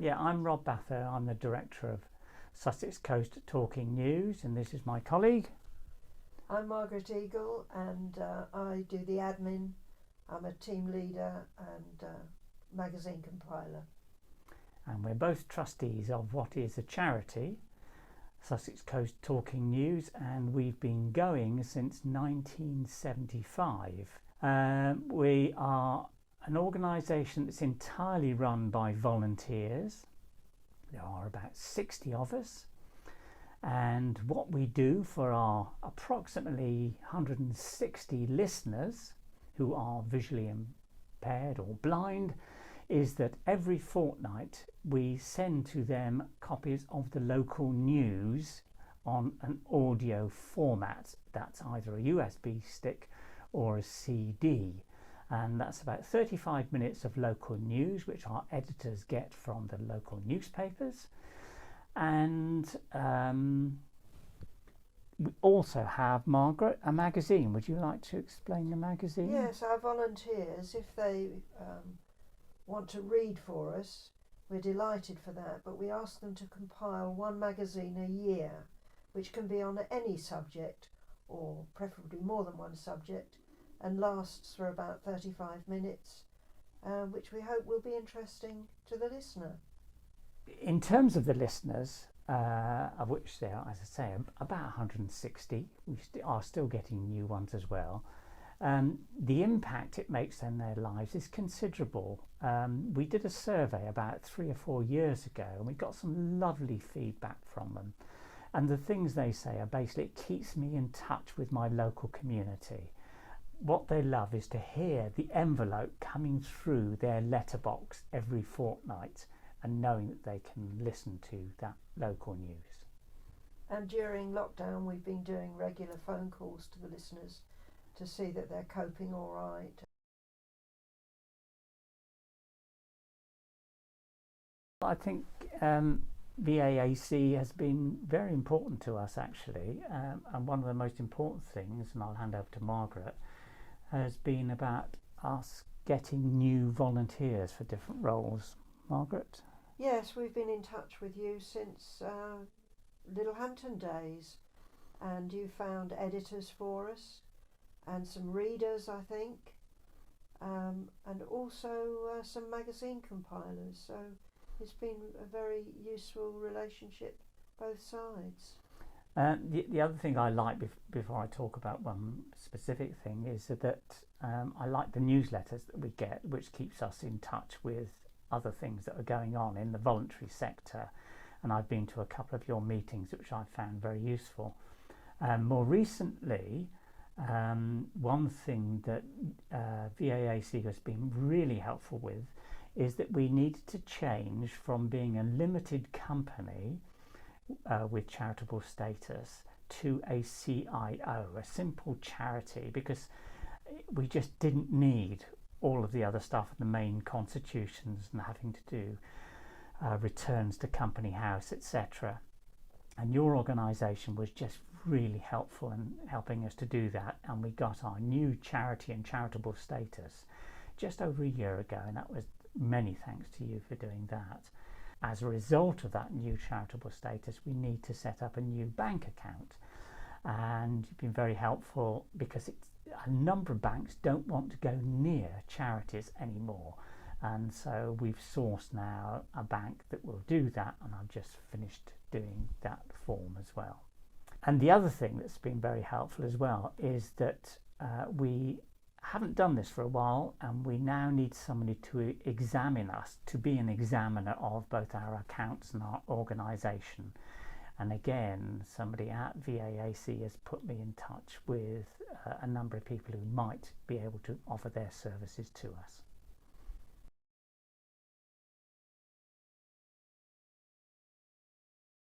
Yeah, I'm Rob Bather. I'm the director of Sussex Coast Talking News, and this is my colleague. I'm Margaret Eagle, and I do the admin. I'm a team leader and magazine compiler. And we're both trustees of what is a charity, Sussex Coast Talking News, and we've been going since 1975. We are an organisation that's entirely run by volunteers. There are about 60 of us, and what we do for our approximately 160 listeners who are visually impaired or blind is that every fortnight we send to them copies of the local news on an audio format. That's either a USB stick or a CD, and that's about 35 minutes of local news which our editors get from the local newspapers. And we also have, Margaret, a magazine. Would you like to explain the magazine? Yes, our volunteers, if they want to read for us, we're delighted for that, but we ask them to compile one magazine a year, which can be on any subject, or preferably more than one subject, and lasts for about 35 minutes, which we hope will be interesting to the listener. In terms of the listeners, of which there are, as I say, about 160, we are still getting new ones as well. The impact it makes on their lives is considerable. We did a survey about 3 or 4 years ago, and we got some lovely feedback from them. And the things they say are basically, it keeps me in touch with my local community. What they love is to hear the envelope coming through their letterbox every fortnight and knowing that they can listen to that local news. And during lockdown, we've been doing regular phone calls to the listeners to see that they're coping all right. I think VAAC has been very important to us, actually, and one of the most important things, and I'll hand over to Margaret, has been about us getting new volunteers for different roles. Margaret? Yes, we've been in touch with you since Littlehampton days, and you found editors for us and some readers, I think, and also some magazine compilers. So it's been a very useful relationship, both sides. The other thing I like, before I talk about one specific thing, is that I like the newsletters that we get, which keeps us in touch with other things that are going on in the voluntary sector. And I've been to a couple of your meetings, which I found very useful. More recently, one thing that VAAC has been really helpful with is that we needed to change from being a limited company with charitable status to a CIO, a simple charity, because we just didn't need all of the other stuff, the main constitutions and having to do returns to company house, etc. And your organisation was just really helpful in helping us to do that, and we got our new charity and charitable status just over a year ago, and that was many thanks to you for doing that. As a result of that new charitable status, we need to set up a new bank account, and you've been very helpful because a number of banks don't want to go near charities anymore, and so we've sourced now a bank that will do that, and I've just finished doing that form as well. And the other thing that's been very helpful as well is that we haven't done this for a while, and we now need somebody to examine us, to be an examiner of both our accounts and our organisation. And again, somebody at VAAC has put me in touch with a number of people who might be able to offer their services to us.